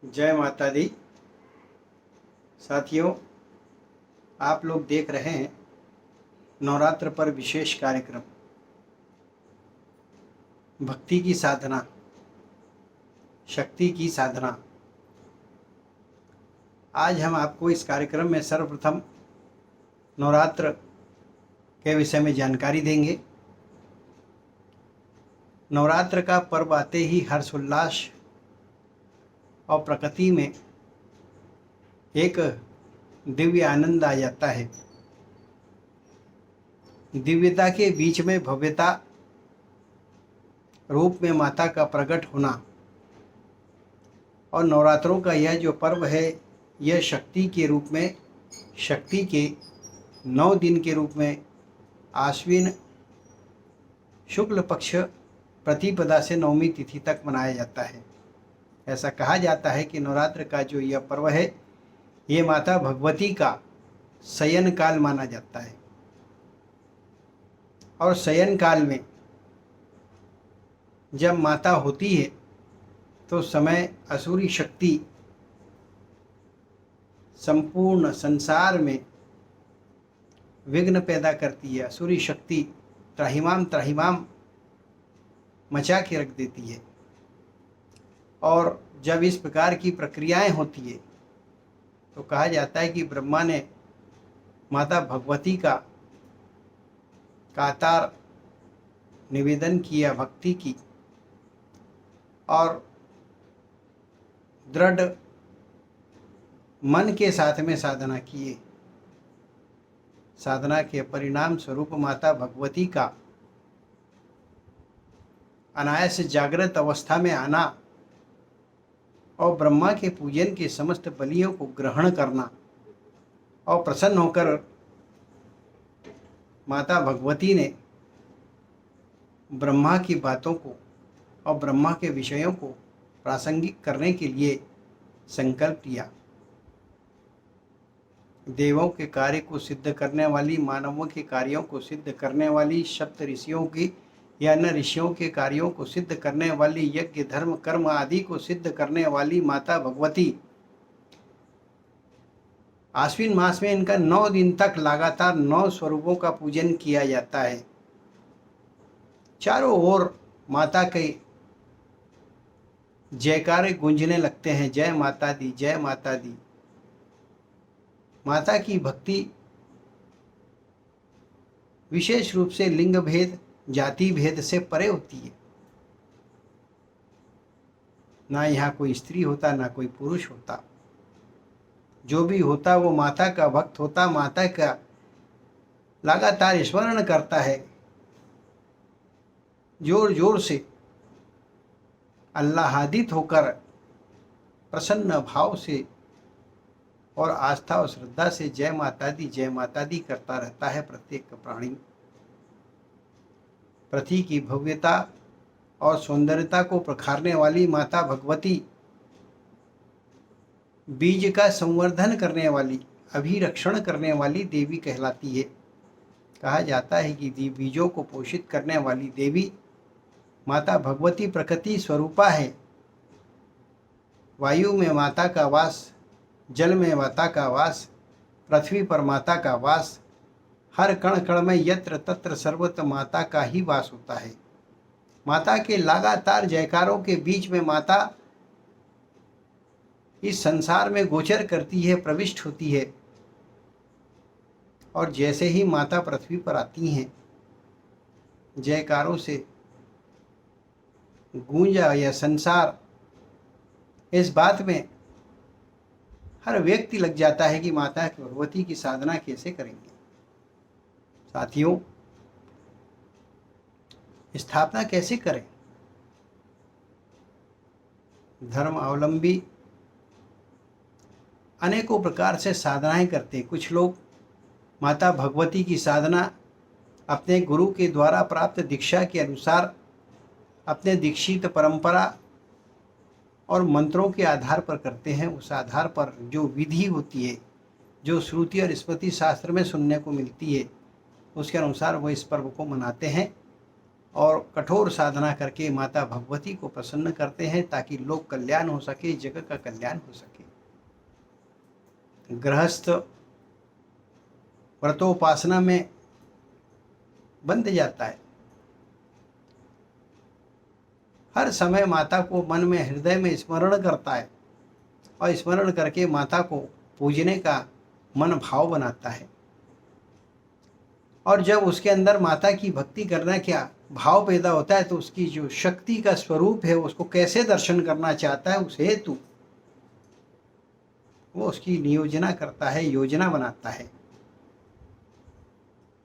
जय माता दी। साथियों, आप लोग देख रहे हैं नवरात्र पर विशेष कार्यक्रम भक्ति की साधना, शक्ति की साधना। आज हम आपको इस कार्यक्रम में सर्वप्रथम नवरात्र के विषय में जानकारी देंगे। नवरात्र का पर्व आते ही हर्षोल्लास और प्रकृति में एक दिव्य आनंद आ जाता है। दिव्यता के बीच में भव्यता रूप में माता का प्रकट होना और नवरात्रों का यह जो पर्व है, यह शक्ति के रूप में, शक्ति के 9 दिन के रूप में आश्विन शुक्ल पक्ष प्रतिपदा से नवमी तिथि तक मनाया जाता है। ऐसा कहा जाता है कि नवरात्र का जो यह पर्व है, ये माता भगवती का शयन काल माना जाता है। और शयन काल में जब माता होती है तो समय असुरी शक्ति संपूर्ण संसार में विघ्न पैदा करती है। असुरी शक्ति त्राहिमाम त्राहिमाम मचा के रख देती है। और जब इस प्रकार की प्रक्रियाएं होती है तो कहा जाता है कि ब्रह्मा ने माता भगवती का कातार निवेदन किया, भक्ति की, और दृढ़ मन के साथ में साधना किए। साधना के परिणाम स्वरूप माता भगवती का अनायास जागृत अवस्था में आना और ब्रह्मा के पूजन के समस्त बलियों को ग्रहण करना और प्रसन्न होकर माता भगवती ने ब्रह्मा की बातों को और ब्रह्मा के विषयों को प्रासंगिक करने के लिए संकल्प लिया। देवों के कार्य को सिद्ध करने वाली, मानवों के कार्यों को सिद्ध करने वाली, सप्त ऋषियों की या अन्य ऋषियों के कार्यों को सिद्ध करने वाली, यज्ञ धर्म कर्म आदि को सिद्ध करने वाली माता भगवती, आश्विन मास में इनका 9 दिन तक लगातार 9 स्वरूपों का पूजन किया जाता है। चारों ओर माता के जयकारे गूंजने लगते हैं, जय माता दी, जय माता दी। माता की भक्ति विशेष रूप से लिंग भेद, जाति भेद से परे होती है। ना यहाँ कोई स्त्री होता, ना कोई पुरुष होता। जो भी होता वो माता का भक्त होता, माता का लगातार स्मरण करता है, जोर जोर से आह्लादित होकर प्रसन्न भाव से और आस्था और श्रद्धा से जय माता दी करता रहता है प्रत्येक प्राणी। पृथ्वी की भव्यता और सौंदर्यता को प्रखारने वाली माता भगवती बीज का संवर्धन करने वाली, अभिरक्षण करने वाली देवी कहलाती है। कहा जाता है कि बीजों को पोषित करने वाली देवी माता भगवती प्रकृति स्वरूपा है। वायु में माता का वास, जल में माता का वास, पृथ्वी पर माता का वास, हर कण कण में यत्र तत्र सर्वत्र माता का ही वास होता है। माता के लगातार जयकारों के बीच में माता इस संसार में गोचर करती है, प्रविष्ट होती है। और जैसे ही माता पृथ्वी पर आती हैं, जयकारों से गूंजा यह संसार, इस बात में हर व्यक्ति लग जाता है कि माता भगवती की साधना कैसे करेंगे। साथियों, स्थापना कैसे करें? धर्म अवलंबी अनेकों प्रकार से साधनाएं करते हैं। कुछ लोग माता भगवती की साधना अपने गुरु के द्वारा प्राप्त दीक्षा के अनुसार, अपने दीक्षित परंपरा और मंत्रों के आधार पर करते हैं। उस आधार पर जो विधि होती है, जो श्रुति और स्मृति शास्त्र में सुनने को मिलती है, उसके अनुसार वो इस पर्व को मनाते हैं और कठोर साधना करके माता भगवती को प्रसन्न करते हैं ताकि लोक कल्याण हो सके, जगत का कल्याण हो सके। गृहस्थ व्रतोपासना में बंध जाता है, हर समय माता को मन में हृदय में स्मरण करता है और स्मरण करके माता को पूजने का मन भाव बनाता है। और जब उसके अंदर माता की भक्ति करना क्या भाव पैदा होता है तो उसकी जो शक्ति का स्वरूप है उसको कैसे दर्शन करना चाहता है, उस हेतु वो उसकी नियोजना करता है, योजना बनाता है।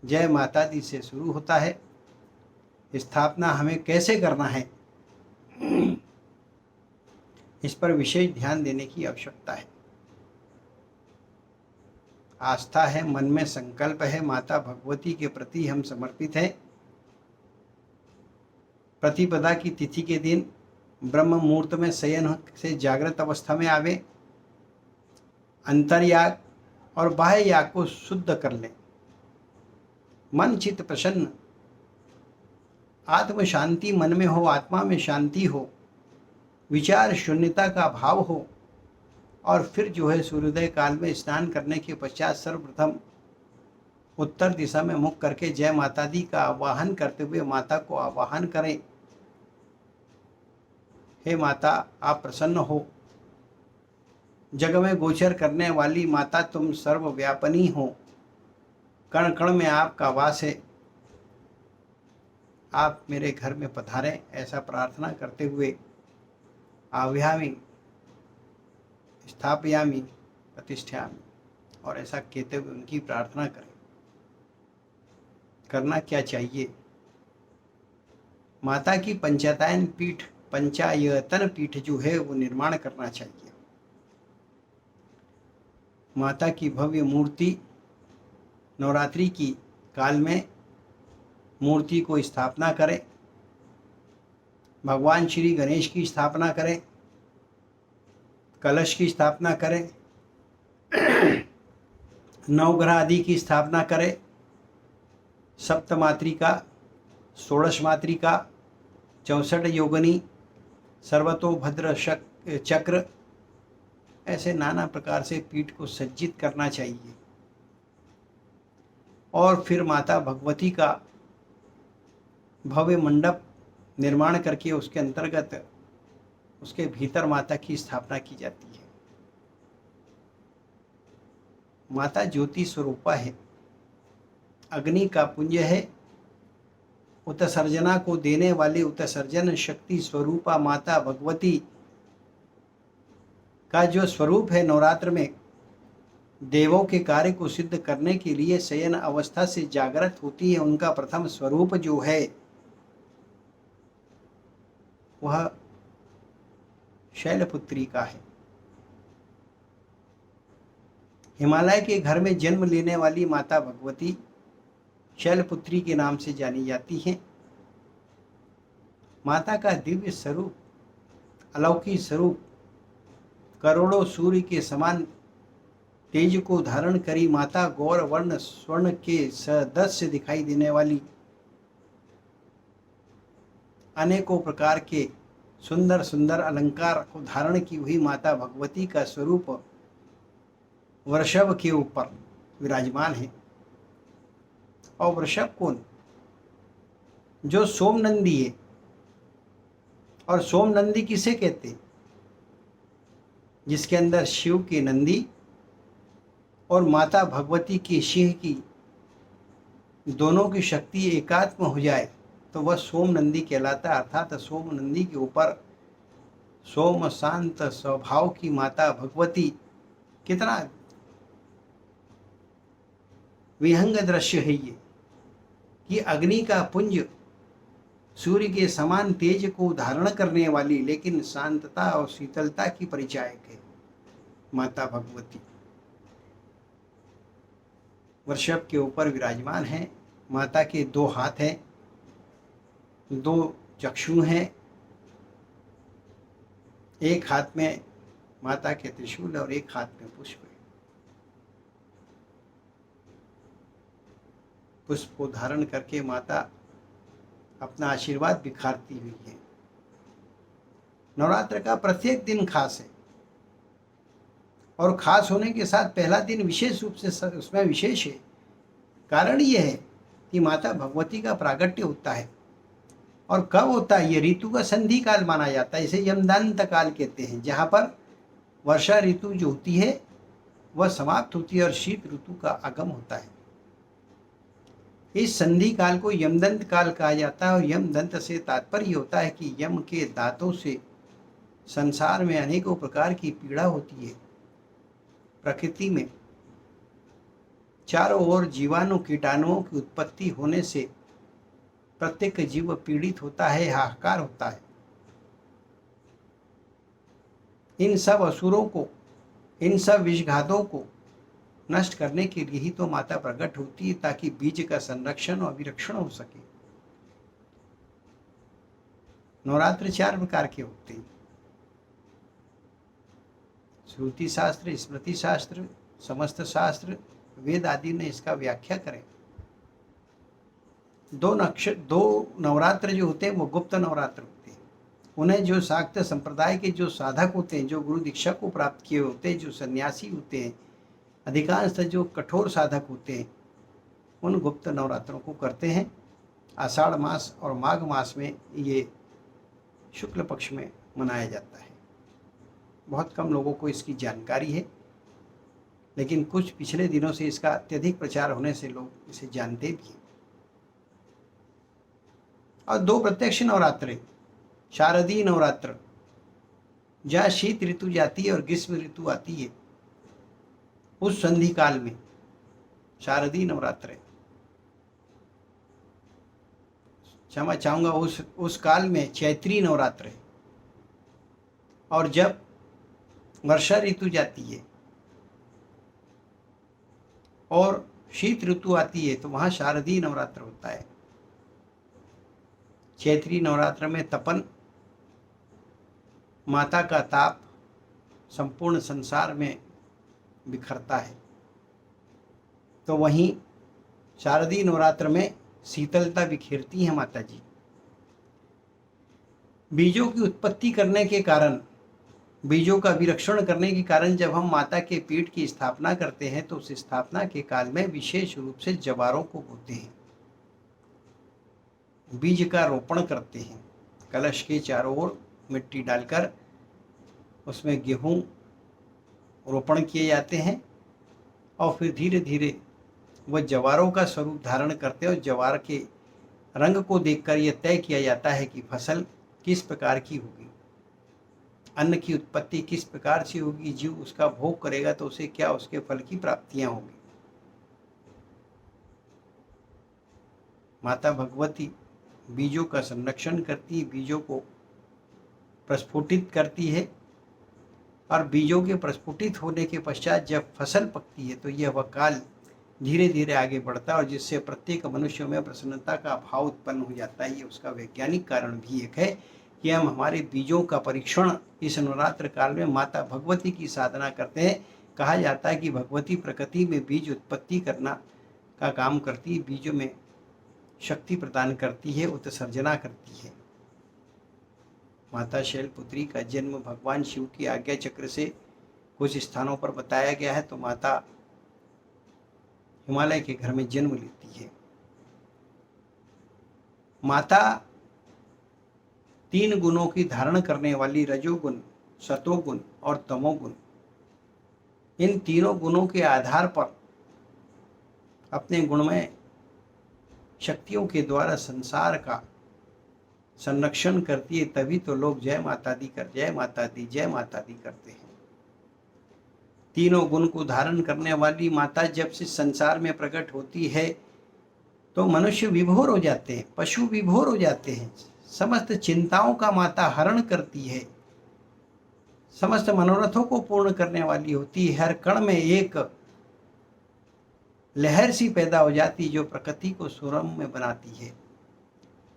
जय माता दी से शुरू होता है। स्थापना हमें कैसे करना है इस पर विशेष ध्यान देने की आवश्यकता है। आस्था है, मन में संकल्प है, माता भगवती के प्रति हम समर्पित हैं। प्रतिपदा की तिथि के दिन ब्रह्म मुहूर्त में शयन से जागृत अवस्था में आवे, अंतर्याग और बाह्य याग को शुद्ध कर लें। मन चित्त प्रसन्न, आत्म शांति मन में हो, आत्मा में शांति हो, विचार शून्यता का भाव हो। और फिर जो है सूर्योदय काल में स्नान करने के पश्चात सर्वप्रथम उत्तर दिशा में मुख करके जय माता दी का आवाहन करते हुए माता को आवाहन करें। हे माता, आप प्रसन्न हो, जग में गोचर करने वाली माता तुम सर्वव्यापनी हो, कण कण में आपका वास है, आप मेरे घर में पधारें, ऐसा प्रार्थना करते हुए आव्यामी, स्थापयामी, प्रतिष्ठायामी, और ऐसा कहते हुए उनकी प्रार्थना करें। करना क्या चाहिए? माता की पंचायतन पीठ, पंचायतन पीठ जो है वो निर्माण करना चाहिए। माता की भव्य मूर्ति नवरात्रि की काल में मूर्ति को स्थापना करें। भगवान श्री गणेश की स्थापना करें, कलश की स्थापना करें, नवग्रह आदि की स्थापना करें, सप्तमात्रिका, षोडश मात्रिका, 64 योगिनी, सर्वतोभद्र चक्र, ऐसे नाना प्रकार से पीठ को सज्जित करना चाहिए। और फिर माता भगवती का भव्य मंडप निर्माण करके उसके अंतर्गत उसके भीतर माता की स्थापना की जाती है। माता ज्योति स्वरूपा है, अग्नि का पुंज है, उत्सर्जना को देने वाली उत्सर्जन शक्ति स्वरूपा माता भगवती का जो स्वरूप है, नवरात्र में देवों के कार्य को सिद्ध करने के लिए शयन अवस्था से जागृत होती है। उनका प्रथम स्वरूप जो है वह शैलपुत्री का है। हिमालय के घर में जन्म लेने वाली माता भगवती शैलपुत्री के नाम से जानी जाती हैं। माता का दिव्य स्वरूप, अलौकिक स्वरूप, करोड़ों सूर्य के समान तेज को धारण करी माता गौर वर्ण स्वर्ण के सदस्य दिखाई देने वाली, अनेकों प्रकार के सुंदर सुंदर अलंकार को धारण की हुई माता भगवती का स्वरूप वृषभ के ऊपर विराजमान है। और वृषभ कौन? जो सोमनंदी है। और सोमनंदी किसे कहते? जिसके अंदर शिव के नंदी और माता भगवती की सिंह की दोनों की शक्ति एकात्म हो जाए तो वह सोम नंदी कहलाता है। अर्थात सोम नंदी के ऊपर सोम शांत स्वभाव की माता भगवती, कितना विहंग दृश्य है ये कि अग्नि का पुंज, सूर्य के समान तेज को धारण करने वाली लेकिन शांतता और शीतलता की परिचायक है माता भगवती। वृषभ के ऊपर विराजमान है। माता के 2 हाथ हैं, 2 चक्षु हैं, एक हाथ में माता के त्रिशूल और एक हाथ में पुष्प है। पुष्प को धारण करके माता अपना आशीर्वाद बिखारती हुई है। नवरात्र का प्रत्येक दिन खास है और खास होने के साथ पहला दिन विशेष रूप से उसमें विशेष है। कारण यह है कि माता भगवती का प्रागट्य होता है। और कब होता है? ये ऋतु का संधि काल माना जाता है, इसे यमदंत काल कहते हैं, जहाँ पर वर्षा ऋतु जो होती है वह समाप्त होती है और शीत ऋतु का आगम होता है। इस संधि काल को यमदंत काल कहा जाता है और यमदंत से तात्पर्य होता है कि यम के दांतों से संसार में अनेकों प्रकार की पीड़ा होती है। प्रकृति में चारों ओर जीवाणु कीटाणुओं की उत्पत्ति होने से प्रत्येक जीव पीड़ित होता है, हाहाकार होता है। इन सब असुरों को, इन सब विषघातों को नष्ट करने के लिए ही तो माता प्रकट होती है, ताकि बीज का संरक्षण और विरक्षण हो सके। नवरात्र 4 प्रकार के होते हैं। श्रुति शास्त्र, स्मृति शास्त्र, समस्त शास्त्र, वेद आदि ने इसका व्याख्या करें। दो नवरात्र जो होते हैं वो गुप्त नवरात्र होते हैं। उन्हें जो शाक्त संप्रदाय के जो साधक होते हैं, जो गुरु दीक्षा को प्राप्त किए होते हैं, जो सन्यासी होते हैं, अधिकांश जो कठोर साधक होते हैं, उन गुप्त नवरात्रों को करते हैं। आषाढ़ मास और माघ मास में ये शुक्ल पक्ष में मनाया जाता है। बहुत कम लोगों को इसकी जानकारी है, लेकिन कुछ पिछले दिनों से इसका अत्यधिक प्रचार होने से लोग इसे जानते भी हैं। और 2 प्रत्यक्ष नवरात्र, शारदीय नवरात्र, जहाँ शीत ऋतु जाती है और ग्रीष्म ऋतु आती है, उस संधि काल में शारदीय नवरात्र है। क्षमा चाहूँगा, उस काल में चैत्री नवरात्र है। और जब वर्षा ऋतु जाती है और शीत ऋतु आती है तो वहाँ शारदीय नवरात्र होता है। चैत्री नवरात्र में तपन, माता का ताप संपूर्ण संसार में बिखरता है, तो वहीं शारदीय नवरात्र में शीतलता बिखेरती है माता जी। बीजों की उत्पत्ति करने के कारण, बीजों का विरक्षण करने के कारण जब हम माता के पीठ की स्थापना करते हैं तो उस स्थापना के काल में विशेष रूप से जवारों को बोते हैं, बीज का रोपण करते हैं। कलश के चारों ओर मिट्टी डालकर उसमें गेहूं रोपण किए जाते हैं और फिर धीरे धीरे वह जवारों का स्वरूप धारण करते हैं और जवार के रंग को देखकर यह तय किया जाता है कि फसल किस प्रकार की होगी, अन्न की उत्पत्ति किस प्रकार से होगी, जीव उसका भोग करेगा तो उसे क्या उसके फल की प्राप्तियां होगी। माता भगवती बीजों का संरक्षण करती है, बीजों को प्रस्फुटित करती है और बीजों के प्रस्फुटित होने के पश्चात जब फसल पकती है तो यह वह काल धीरे धीरे आगे बढ़ता है और जिससे प्रत्येक मनुष्यों में प्रसन्नता का भाव उत्पन्न हो जाता है। ये उसका वैज्ञानिक कारण भी एक है कि हम हमारे बीजों का परीक्षण इस नवरात्र काल में माता भगवती की साधना करते हैं। कहा जाता है कि भगवती प्रकृति में बीज उत्पत्ति करना का काम करती है, बीजों में शक्ति प्रदान करती है, उत्सर्जना करती है। माता शैलपुत्री का जन्म भगवान शिव की आज्ञा चक्र से कुछ स्थानों पर बताया गया है, तो माता हिमालय के घर में जन्म लेती है। माता 3 गुणों की धारण करने वाली रजोगुण, सतोगुण और तमोगुण, इन तीनों गुणों के आधार पर अपने गुणमय शक्तियों के द्वारा संसार का संरक्षण करती है। तभी तो लोग जय माता दी जय माता दी जय माता दी करते हैं। तीनों गुण को धारण करने वाली माता जब से संसार में प्रकट होती है तो मनुष्य विभोर हो जाते हैं, पशु विभोर हो जाते हैं। समस्त चिंताओं का माता हरण करती है, समस्त मनोरथों को पूर्ण करने वाली होती है। हर कण में एक लहर सी पैदा हो जाती जो प्रकृति को सुरम में बनाती है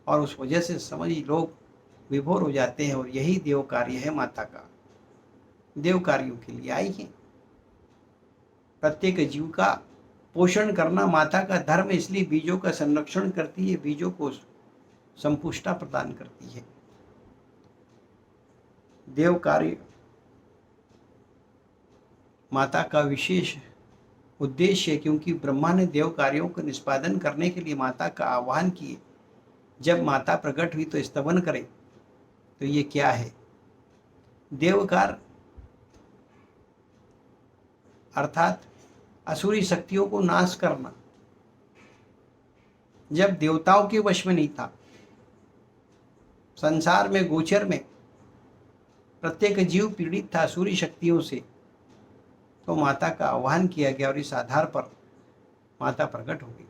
और उस वजह से समझ लोग विभोर हो जाते हैं। और यही देव कार्य है माता का, देव कार्यों के लिए आई है। प्रत्येक जीव का पोषण करना माता का धर्म, इसलिए बीजों का संरक्षण करती है, बीजों को संपुष्टता प्रदान करती है। देव कार्य माता का विशेष उद्देश्य है, क्योंकि ब्रह्मा ने देव कार्यों को निष्पादन करने के लिए माता का आह्वान किए। जब माता प्रकट हुई तो स्तवन करे, तो ये क्या है? देवकार अर्थात असुरी शक्तियों को नाश करना। जब देवताओं के वश में नहीं था, संसार में गोचर में प्रत्येक जीव पीड़ित था असुरी शक्तियों से, तो माता का आह्वान किया गया और इस आधार पर माता प्रकट हो गई।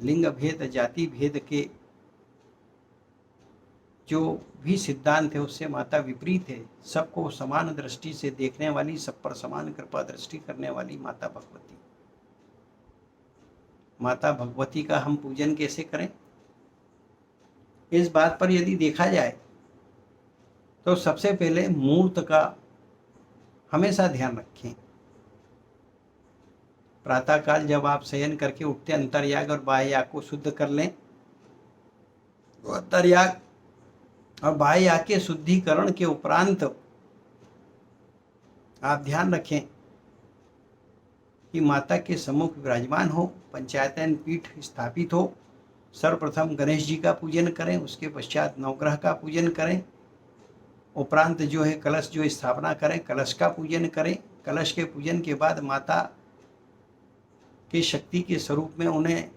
लिंग भेद, जाति भेद के जो भी सिद्धांत है उससे माता विपरीत है। सबको समान दृष्टि से देखने वाली, सब पर समान कृपा दृष्टि करने वाली माता भगवती। माता भगवती का हम पूजन कैसे करें? इस बात पर यदि देखा जाए तो सबसे पहले मूर्त का हमेशा ध्यान रखें। प्रातःकाल जब आप शयन करके उठते, अंतर्याग और बाह्ययाग को शुद्ध कर लें। तो अंतर्याग और बाह्ययाग के शुद्धिकरण के उपरांत आप ध्यान रखें कि माता के सम्मुख विराजमान हो, पंचायतन पीठ स्थापित हो। सर्वप्रथम गणेश जी का पूजन करें, उसके पश्चात नवग्रह का पूजन करें, उपरांत जो है कलश जो स्थापना करें, कलश का पूजन करें। कलश के पूजन के बाद माता के शक्ति के स्वरूप में उन्हें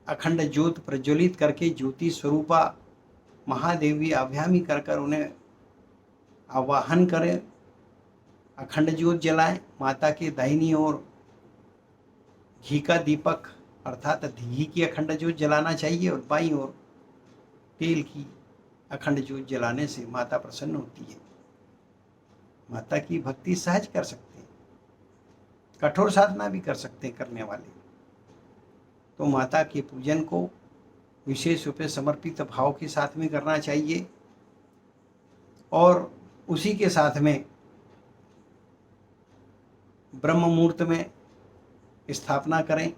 अखंड ज्योत प्रज्वलित करके ज्योति स्वरूपा महादेवी आभ्यामी कर कर उन्हें आवाहन करें, अखंड ज्योत जलाएं। माता के दाहिनी ओर घी का दीपक अर्थात घी की अखंड ज्योत जलाना चाहिए और बाईं ओर तेल की अखंड ज्योत जलाने से माता प्रसन्न होती है। माता की भक्ति सहज कर सकते हैं, कठोर साधना भी कर सकते हैं करने वाले। तो माता के पूजन को विशेष रूप से समर्पित भाव के साथ में करना चाहिए और उसी के साथ में ब्रह्म मुहूर्त में स्थापना करें।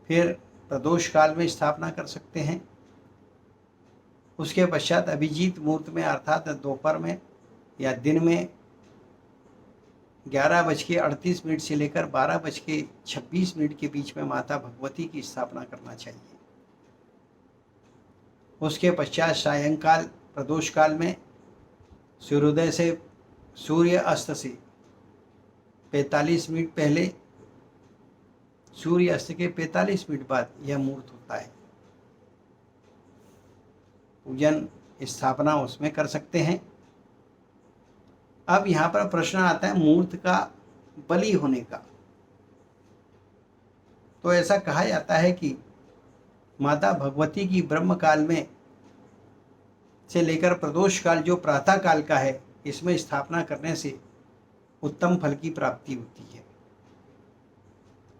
फिर प्रदोष काल में स्थापना कर सकते हैं। उसके पश्चात अभिजीत मुहूर्त में अर्थात दोपहर में या दिन में 11:38 से लेकर 12:26 के बीच में माता भगवती की स्थापना करना चाहिए। उसके पश्चात सायंकाल प्रदोष काल में सूर्योदय से सूर्य अस्त से 45 मिनट पहले, सूर्य अस्त के 45 मिनट बाद यह मुहूर्त होता है। पूजन स्थापना उसमें कर सकते हैं। अब यहाँ पर प्रश्न आता है मुहूर्त का बलि होने का। तो ऐसा कहा जाता है कि माता भगवती की ब्रह्म काल में से लेकर प्रदोष काल जो प्रातः काल का है, इसमें स्थापना करने से उत्तम फल की प्राप्ति होती है।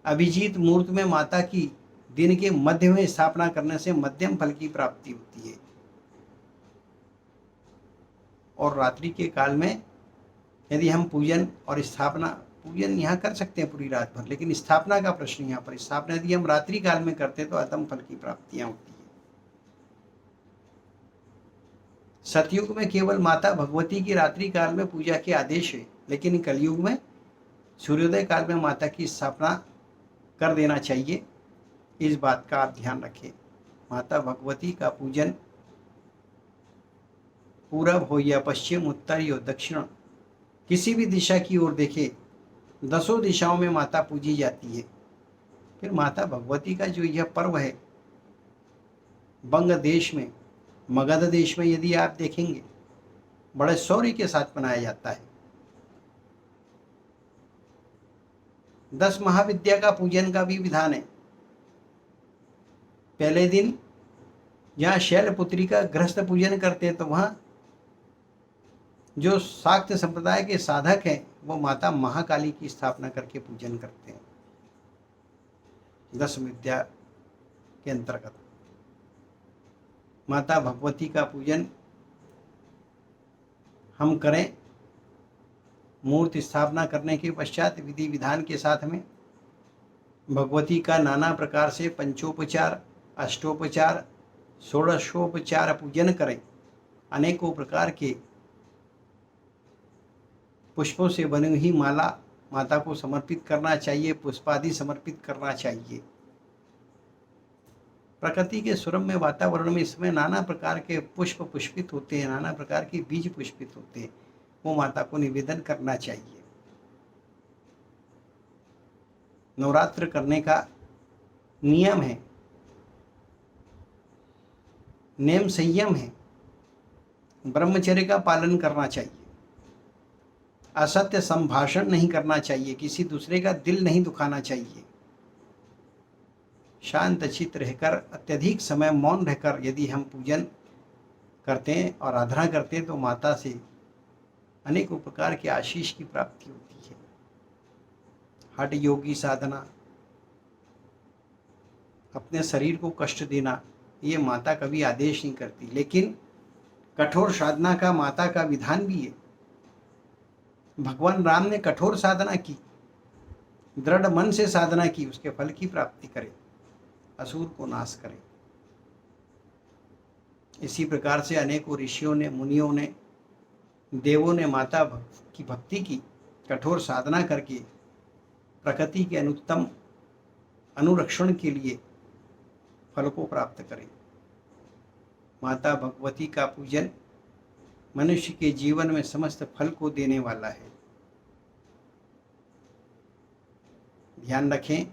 अभिजीत मुहूर्त में माता की दिन के मध्य में स्थापना करने से मध्यम फल की प्राप्ति होती है और रात्रि के काल में यदि हम पूजन और स्थापना, पूजन यहाँ कर सकते हैं पूरी रात भर, लेकिन स्थापना का प्रश्न यहाँ पर, स्थापना यदि हम रात्रि काल में करते तो अतम फल की प्राप्तियां होती है। सतयुग में केवल माता भगवती की रात्रि काल में पूजा के आदेश है, लेकिन कलयुग में सूर्योदय काल में माता की स्थापना कर देना चाहिए। इस बात का आप ध्यान रखें। माता भगवती का पूजन पूरब हो या पश्चिम, उत्तर या दक्षिण, किसी भी दिशा की ओर देखे, 10 दिशाओं में माता पूजी जाती है। फिर माता भगवती का जो यह पर्व है, बंग देश में, मगध देश में यदि आप देखेंगे, बड़े शौर्य के साथ मनाया जाता है। 10 महाविद्या का पूजन का भी विधान है। पहले दिन जहाँ शैलपुत्री का गृहस्थ पूजन करते हैं, तो वहाँ जो शाक्त संप्रदाय के साधक हैं वो माता महाकाली की स्थापना करके पूजन करते हैं 10 विद्या के अंतर्गत। माता भगवती का पूजन हम करें। मूर्त स्थापना करने के पश्चात विधि विधान के साथ में भगवती का नाना प्रकार से पंचोपचार अष्टोपचार, षोडशोपचार पूजन करें। अनेकों प्रकार के पुष्पों से बनी हुई माला माता को समर्पित करना चाहिए, पुष्पादि समर्पित करना चाहिए। प्रकृति के सुरम्य वातावरण में इसमें नाना प्रकार के पुष्प पुष्पित होते हैं, नाना प्रकार के बीज पुष्पित होते हैं, वो माता को निवेदन करना चाहिए। नवरात्र करने का नियम है, नेम संयम है, ब्रह्मचर्य का पालन करना चाहिए, असत्य संभाषण नहीं करना चाहिए, किसी दूसरे का दिल नहीं दुखाना चाहिए। शांत चित्त रहकर, अत्यधिक समय मौन रहकर यदि हम पूजन करते हैं और आराधना करते हैं तो माता से अनेकों प्रकार के आशीष की प्राप्ति होती है। हठ योगी साधना, अपने शरीर को कष्ट देना, ये माता कभी आदेश नहीं करती, लेकिन कठोर साधना का माता का विधान भी है। भगवान राम ने कठोर साधना की, दृढ़ मन से साधना की, उसके फल की प्राप्ति करे, असुर को नाश करे। इसी प्रकार से अनेकों ऋषियों ने, मुनियों ने, देवों ने माता की भक्ति की, कठोर साधना करके प्रकृति के अनुत्तम अनुरक्षण के लिए फल को प्राप्त करें। माता भगवती का पूजन मनुष्य के जीवन में समस्त फल को देने वाला है। ध्यान रखें,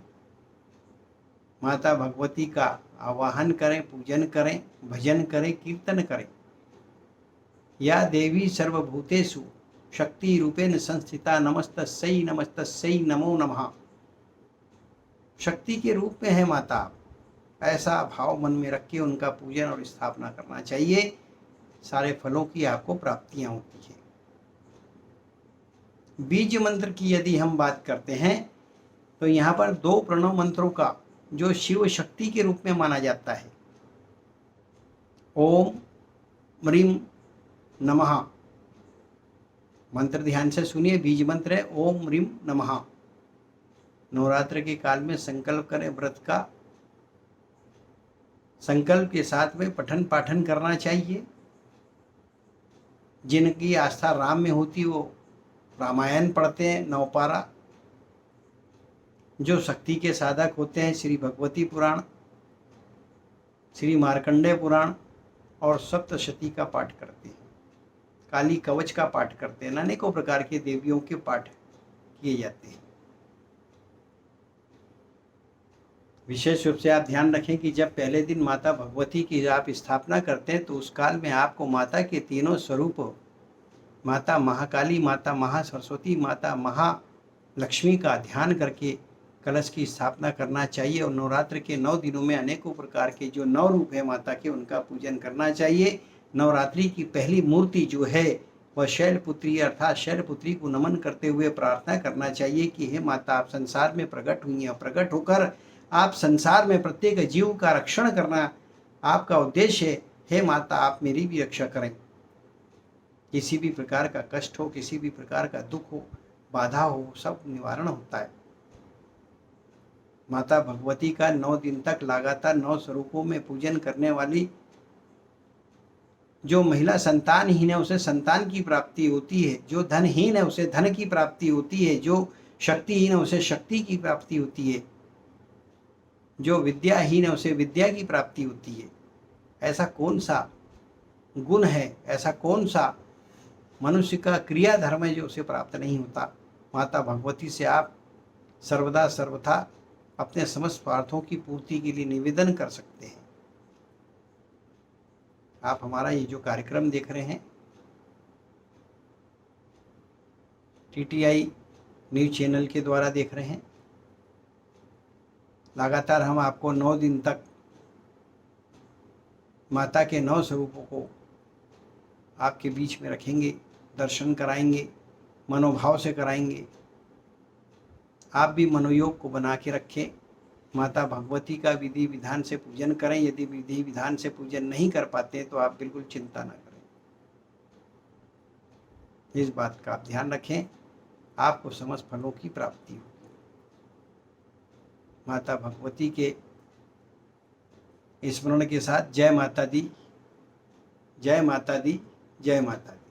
माता भगवती का आवाहन करें, पूजन करें, भजन करें, कीर्तन करें। या देवी सर्वभूतेषु शक्ति रूपेण संस्थिता नमस्तस्यै नमस्तस्यै नमो नमः। शक्ति के रूप में है माता, ऐसा भाव मन में रख के उनका पूजन और स्थापना करना चाहिए। सारे फलों की आपको प्राप्तियां होती है। बीज मंत्र की यदि हम बात करते हैं तो यहाँ पर 2 प्रणव मंत्रों का जो शिव शक्ति के रूप में माना जाता है, ओम म्रीम नमः मंत्र ध्यान से सुनिए। बीज मंत्र है ओम म्रीम नमः। नवरात्र के काल में संकल्प करें, व्रत का संकल्प के साथ में पठन पाठन करना चाहिए। जिनकी आस्था राम में होती वो रामायण पढ़ते हैं, नवपारा। जो शक्ति के साधक होते हैं श्री भगवती पुराण, श्री मार्कंडेय पुराण और सप्तशती का पाठ करते हैं, काली कवच का पाठ करते हैं, अनेकों प्रकार के देवियों के पाठ किए जाते हैं। विशेष रूप से आप ध्यान रखें कि जब पहले दिन माता भगवती की आप स्थापना करते हैं तो उस काल में आपको माता के तीनों स्वरूप, माता महाकाली, माता महासरस्वती, माता महालक्ष्मी का ध्यान करके कलश की स्थापना करना चाहिए। और नवरात्र के 9 दिनों में अनेकों प्रकार के जो 9 रूप है माता के, उनका पूजन करना चाहिए। नवरात्रि की पहली मूर्ति जो है वह शैलपुत्री अर्थात शैलपुत्री को नमन करते हुए प्रार्थना करना चाहिए कि हे माता, आप संसार में प्रकट हुई हैं, प्रकट होकर आप संसार में प्रत्येक जीव का रक्षण करना आपका उद्देश्य है। हे माता, आप मेरी भी रक्षा करें। किसी भी प्रकार का कष्ट हो, किसी भी प्रकार का दुख हो, बाधा हो, सब निवारण होता है। माता भगवती का 9 दिन तक लगातार 9 स्वरूपों में पूजन करने वाली जो महिला संतानहीन है उसे संतान की प्राप्ति होती है, जो धनहीन है उसे धन की प्राप्ति होती है, जो शक्तिहीन है उसे शक्ति की प्राप्ति होती है, जो विद्याहीन है उसे विद्या की प्राप्ति होती है। ऐसा कौन सा गुण है, ऐसा कौन सा मनुष्य का क्रिया धर्म है जो उसे प्राप्त नहीं होता। माता भगवती से आप सर्वदा सर्वथा अपने समस्त स्वार्थों की पूर्ति के लिए निवेदन कर सकते हैं। आप हमारा ये जो कार्यक्रम देख रहे हैं टीटीआई न्यूज चैनल के द्वारा देख रहे हैं। लगातार हम आपको 9 दिन तक माता के 9 स्वरूपों को आपके बीच में रखेंगे, दर्शन कराएंगे, मनोभाव से कराएंगे। आप भी मनोयोग को बना के रखें, माता भगवती का विधि विधान से पूजन करें। यदि विधि विधान से पूजन नहीं कर पाते तो आप बिल्कुल चिंता न करें, इस बात का आप ध्यान रखें, आपको समस्त फलों की प्राप्ति हो। माता भगवती के स्मरण के साथ जय माता दी, जय माता दी, जय माता दी।